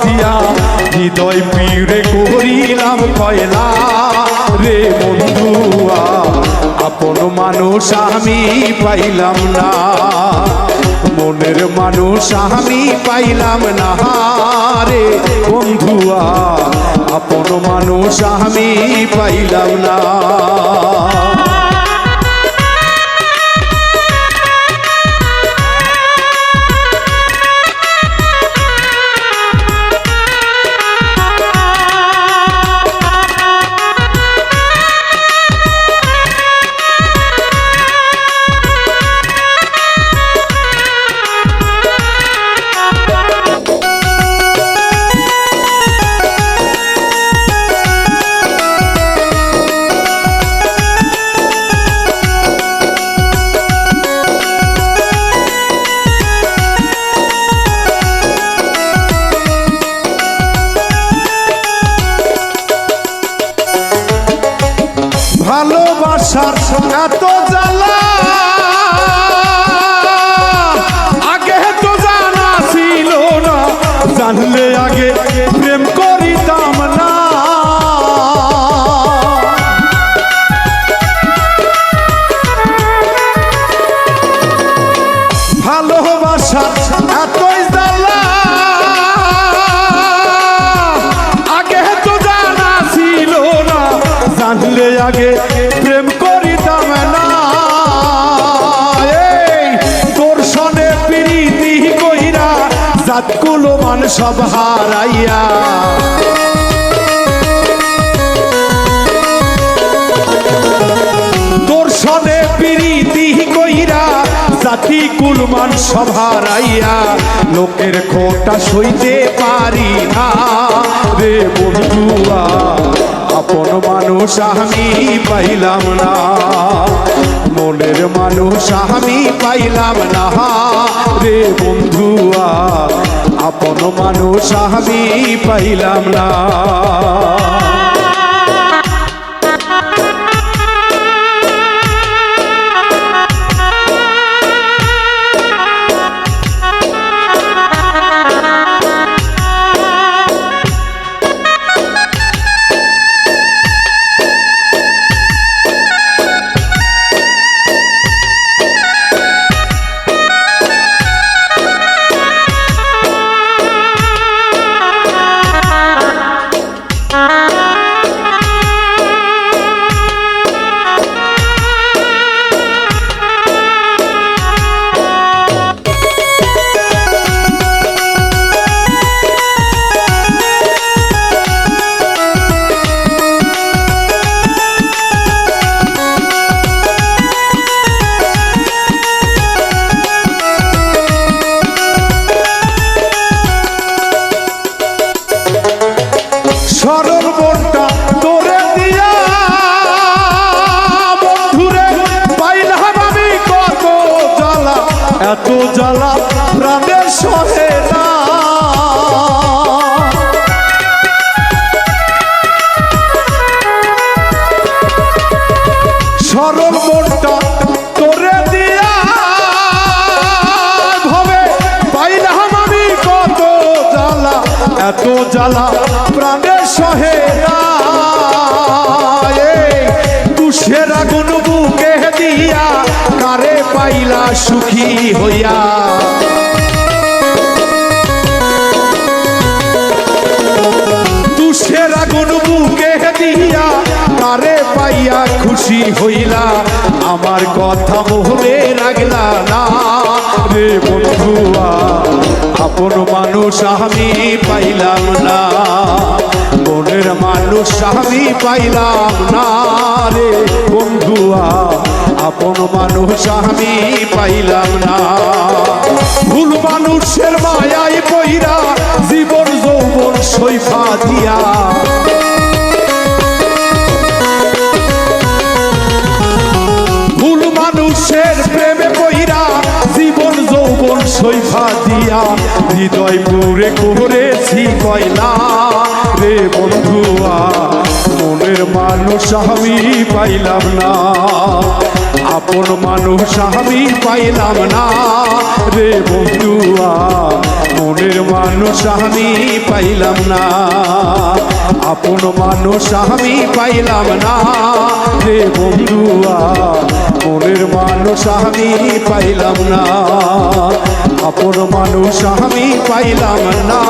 দিয়া হৃদয় পিড়ে করিলাম কয়লা রে বন্ধুয়া আপন মানুষ আমি পাইলাম না মনের মানুষ আমি পাইলাম না রে বন্ধুয়া আপন মানুষ আমি পাইলাম না ভালোবাসার এত জ্বালা আগে তো জানা ছিল না জানলে আগে প্রেম করিতাম না ভালোবাসার এতই জ্বালা আগে তো জানা ছিল না জানলে আগে প্রেম করিতাম না তোর সনে প্রীতি কইরা জাতকুলো মান সব হারাইয়া তোর সনে প্রীতি কইরা জাতি কুলমান সব হারাইয়া লোকের খোটা সইতে পারি না রে বন্ধুয়া আপন মানুষ আমি পাইলাম না মনের মানুষ আমি পাইলাম না রে বন্ধুয়া আপন মানুষ আমি পাইলাম না সরল মনটা তোরে দিয়া বন্ধুরে পাইলাম আমি কত জ্বালা এত জ্বালা প্রাণের সহে না সরল মনটা তোরে দিয়া ভাবে পাইলাম আমি কত জ্বালা এত জ্বালা প্রাণের সহে না তুষের আগুন বুকে দিয়া কারে পাইলা সুখী হইয়া তুষের আগুন বুকে দিয়া কারে পাইয়া খুশি হইলা আমার কথা মোহরে রাখলা না রে বন্ধুয়া আপন মানুষ আমি পাইলাম না মনের মানুষ আমি পাইলাম না রে বন্ধুয়া আপন মানুষ আমি পাইলাম না ভুল মানুষের মায়ায় পইরা জীবন যৌবন সইফা দিয়া ভুল মানুষের প্রেমে পইরা জীবন যৌবন সইফা দিয়া হৃদয় পুরে করেছি কয়লা রে বন্ধুয়া মনের মানুষ আমি পাইলাম না আপন মানুষ আমি পাইলাম না রে বন্ধুয়া, মনের মানুষ আমি পাইলাম না। আপন মানুষ আমি পাইলাম না রে বন্ধুয়া, মনের মানুষ আমি পাইলাম না। আপন মানুষ আমি পাইলাম না।